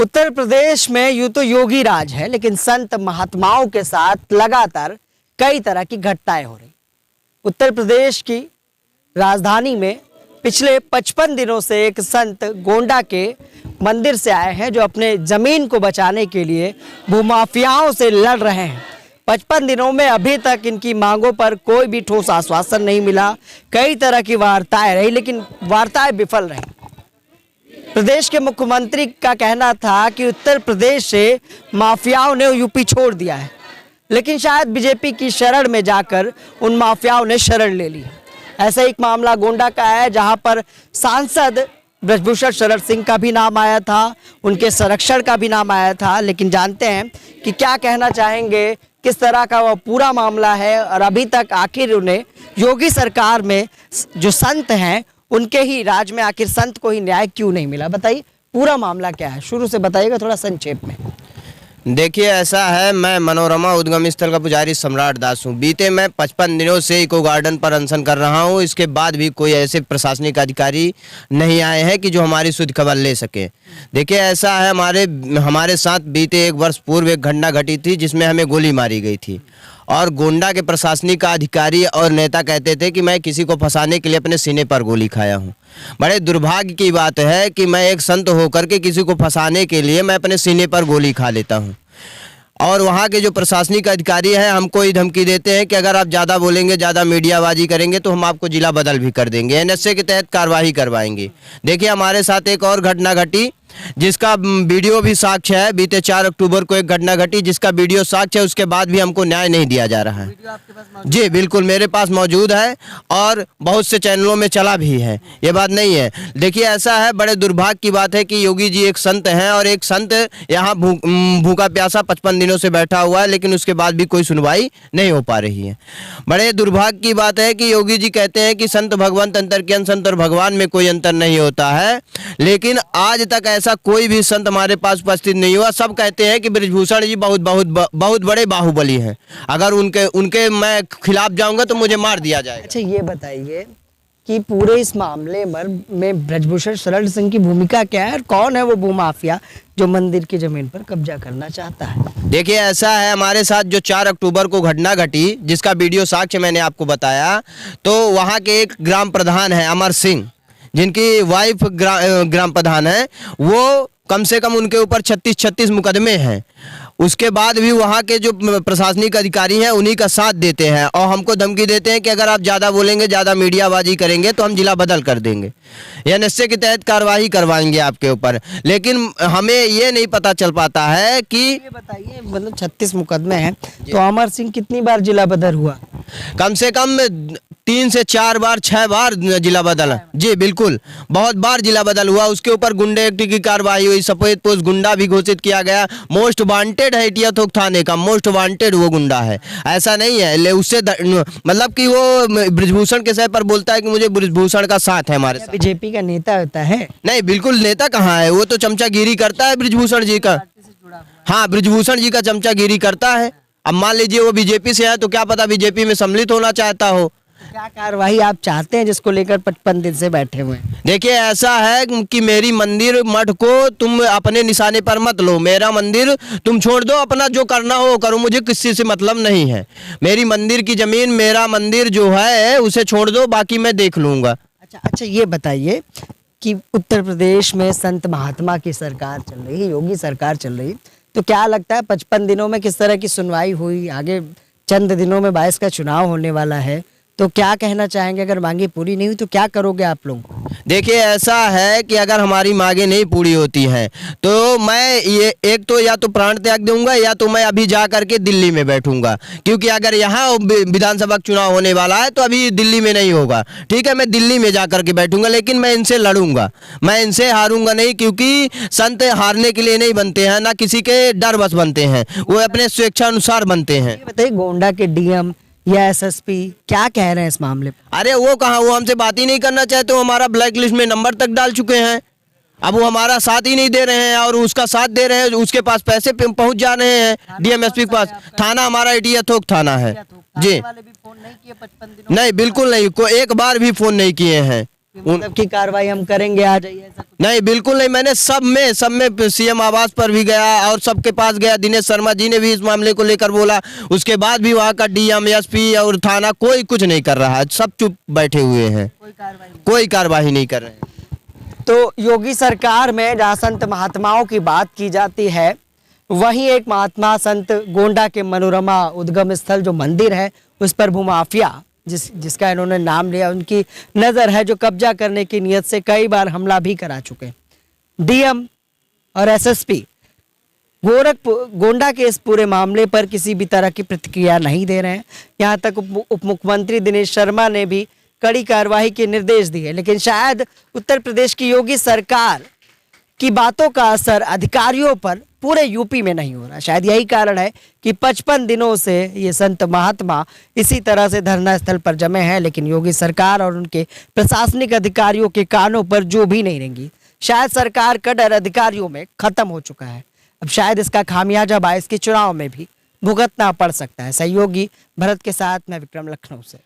उत्तर प्रदेश में यूं तो योगी राज है, लेकिन संत महात्माओं के साथ लगातार कई तरह की घटनाएं हो रही। उत्तर प्रदेश की राजधानी में पिछले 55 दिनों से एक संत गोंडा के मंदिर से आए हैं, जो अपने जमीन को बचाने के लिए भूमाफियाओं से लड़ रहे हैं। 55 दिनों में अभी तक इनकी मांगों पर कोई भी ठोस आश्वासन नहीं मिला। कई तरह की वार्ताएं रही, लेकिन वार्ताएं विफल रही। प्रदेश के मुख्यमंत्री का कहना था कि उत्तर प्रदेश से माफियाओं ने यूपी छोड़ दिया है, लेकिन शायद बीजेपी की शरण में जाकर उन माफियाओं ने शरण ले ली। ऐसा एक मामला गोंडा का है, जहां पर सांसद ब्रजभूषण शरण सिंह का भी नाम आया था, उनके संरक्षण का भी नाम आया था। लेकिन जानते हैं कि क्या कहना चाहेंगे, किस तरह का वह पूरा मामला है, और अभी तक आखिर उन्हें योगी सरकार में जो संत हैं उनके ही राज में आखिर संत को ही न्याय क्यों नहीं मिला। बताइए पूरा मामला क्या है, शुरू से बताइएगा थोड़ा संक्षेप में। देखिए, ऐसा है, मैं मनोरमा उद्गम स्थल का पुजारी सम्राट दास हूँ। बीते मैं 55 दिनों से इको गार्डन पर अनशन कर रहा हूँ। इसके बाद भी कोई ऐसे प्रशासनिक अधिकारी नहीं आए हैं कि जो हमारी शुद्ध खबर ले सके। देखिए, ऐसा है, हमारे साथ बीते 1 वर्ष पूर्व एक घटना घटी थी जिसमें हमें गोली मारी गई थी, और गोंडा के प्रशासनिक अधिकारी और नेता कहते थे कि मैं किसी को फंसाने के लिए अपने सीने पर गोली खाया हूँ। बड़े दुर्भाग्य की बात है कि मैं एक संत होकर के किसी को फंसाने के लिए मैं अपने सीने पर गोली खा लेता हूँ। और वहाँ के जो प्रशासनिक अधिकारी हैं हमको ही धमकी देते हैं कि अगर आप ज़्यादा बोलेंगे, ज़्यादा मीडियाबाजी करेंगे तो हम आपको जिला बदल भी कर देंगे, एनएसए के तहत कार्रवाई करवाएंगे। देखिए, हमारे साथ एक और घटना घटी जिसका वीडियो भी साक्ष्य है। बीते 4 अक्टूबर को एक घटना घटी जिसका वीडियो साक्ष्य है, उसके बाद भी हमको न्याय नहीं दिया जा रहा है। जी बिल्कुल, मेरे पास मौजूद है और बहुत से चैनलों में चला भी है, ये बात नहीं है। देखिए, ऐसा है, बड़े दुर्भाग्य की बात है कि योगी जी एक संत हैं और एक संत यहाँ भूखा प्यासा 55 दिनों से बैठा हुआ है, लेकिन उसके बाद भी कोई सुनवाई नहीं हो पा रही है। बड़े दुर्भाग्य की बात है कि योगी जी कहते हैं कि संत भगवंत अंतर के संत और भगवान में कोई अंतर नहीं होता है, लेकिन आज तक ऐसा कोई भी संत हमारे पास उपस्थित नहीं हुआ। सब कहते हैं कि ब्रजभूषण जी बहुत बड़े बाहुबली हैं, अगर उनके मैं खिलाफ जाऊंगा तो मुझे मार दिया जाएगा। अच्छा, ये बताइए कि पूरे इस मामले में ब्रजभूषण शरण सिंह की भूमिका क्या है, और कौन है वो भूमाफिया जो मंदिर की जमीन पर कब्जा करना चाहता है। देखिए, ऐसा है, हमारे साथ जो 4 अक्टूबर को घटना घटी जिसका वीडियो साक्ष्य मैंने आपको बताया, तो वहाँ के एक ग्राम प्रधान है अमर सिंह, जिनकी वाइफ ग्राम प्रधान है, वो कम से कम उनके ऊपर 36 मुकदमे हैं। उसके बाद भी वहाँ के जो प्रशासनिक अधिकारी हैं उन्हीं का साथ देते हैं और हमको धमकी देते हैं कि अगर आप ज़्यादा बोलेंगे, ज़्यादा मीडियाबाजी करेंगे तो हम जिला बदल कर देंगे, एनएसए के तहत कार्रवाई करवाएंगे आपके ऊपर। लेकिन हमें ये नहीं पता चल पाता है कि ये बताइए, मतलब 36 मुकदमे हैं, तो अमर सिंह कितनी बार जिला बदल हुआ? कम से कम 3 से 4 बार 6 बार जिला बदल। जी बिल्कुल, बहुत बार जिला बदल हुआ। उसके ऊपर गुंडे एक्ट की कार्रवाई हुई, सफेद पोस्ट गुंडा भी घोषित किया गया। मोस्ट वांटेड है एटिया थोक थाने का, मोस्ट वांटेड वो गुंडा है। ऐसा नहीं है उससे मतलब कि वो ब्रजभूषण के सर पर बोलता है कि मुझे ब्रजभूषण का साथ है हमारे साथ। बीजेपी का नेता होता है? नहीं, बिल्कुल नेता कहाँ है, वो तो चमचागिरी करता है ब्रजभूषण जी का। हाँ, ब्रजभूषण जी का चमचागिरी करता है। अब मान लीजिए वो बीजेपी से है तो क्या पता बीजेपी में सम्मिलित होना चाहता हो। क्या कार्रवाई आप चाहते हैं जिसको लेकर 55 दिन से बैठे हुए हैं? देखिए, ऐसा है कि मेरी मंदिर मठ को तुम अपने निशाने पर मत लो, मेरा मंदिर तुम छोड़ दो, अपना जो करना हो करो, मुझे किसी से मतलब नहीं है। मेरी मंदिर की जमीन, मेरा मंदिर जो है उसे छोड़ दो, बाकी मैं देख लूंगा। अच्छा, ये बताइए कि उत्तर प्रदेश में संत महात्मा की सरकार चल रही है, योगी सरकार चल रही, तो क्या लगता है 55 दिनों में किस तरह की सुनवाई हुई? आगे चंद दिनों में 22 का चुनाव होने वाला है, तो क्या कहना चाहेंगे? अगर मांगे पूरी नहीं हुई तो क्या करोगे आप लोग? देखिए, ऐसा है कि अगर हमारी मांगे नहीं पूरी होती हैं तो मैं ये एक तो या तो प्राण त्याग दूंगा या तो मैं अभी जा करके दिल्ली में बैठूंगा, क्योंकि अगर यहाँ विधानसभा चुनाव होने वाला है तो अभी दिल्ली में नहीं होगा। ठीक है, मैं दिल्ली में जा करके बैठूंगा, लेकिन मैं इनसे लड़ूंगा, मैं इनसे हारूंगा नहीं, क्योंकि संत हारने के लिए नहीं बनते हैं, ना किसी के डर बस बनते हैं, वो अपने स्वेच्छा अनुसार बनते हैं। बताइए, गोंडा के डीएम या एसएसपी क्या कह रहे हैं इस मामले पर? अरे वो कहाँ, वो हमसे बात ही नहीं करना चाहते, वो हमारा ब्लैक लिस्ट में नंबर तक डाल चुके हैं। अब वो हमारा साथ ही नहीं दे रहे हैं, और उसका साथ दे रहे हैं, उसके पास पैसे पहुंच जा रहे हैं डीएमएसपी के पास। थाना हमारा एटिया थोक थाना है। जी, नहीं बिल्कुल नहीं, कोई एक बार भी फोन नहीं किए हैं। मतलब की कार्रवाई हम करेंगे, आ जाइए, ऐसा कुछ? नहीं, बिल्कुल नहीं। मैंने सब में सीएम आवास पर भी गया और सबके पास गया। दिनेश शर्मा जी ने भी इस मामले को लेकर बोला, उसके बाद भी वहाँ का डीएम, एसपी और थाना कोई कुछ नहीं कर रहा है, सब चुप बैठे हुए हैं, कोई कार्रवाई नहीं कर रहे हैं। तो योगी सरकार में जहाँ संत महात्माओं की बात की जाती है, वहीं एक महात्मा संत गोंडा के मनोरमा उद्गम स्थल जो मंदिर है उस पर भूमाफिया जिसका इन्होंने नाम लिया, उनकी नज़र है, जो कब्जा करने की नीयत से कई बार हमला भी करा चुके। डीएम और एसएसपी गोंडा के इस पूरे मामले पर किसी भी तरह की प्रतिक्रिया नहीं दे रहे हैं। यहाँ तक उप मुख्यमंत्री दिनेश शर्मा ने भी कड़ी कार्रवाई के निर्देश दिए, लेकिन शायद उत्तर प्रदेश की योगी सरकार की बातों का असर अधिकारियों पर पूरे यूपी में नहीं हो रहा। शायद यही कारण है कि 55 दिनों से ये संत महात्मा इसी तरह से धरना स्थल पर जमे हैं, लेकिन योगी सरकार और उनके प्रशासनिक अधिकारियों के कानों पर जो भी नहीं रेंगी। शायद सरकार का डर अधिकारियों में खत्म हो चुका है। अब शायद इसका खामियाजा 22 के चुनाव में भी भुगतना पड़ सकता है। सहयोगी भरत के साथ मैं विक्रम, लखनऊ से।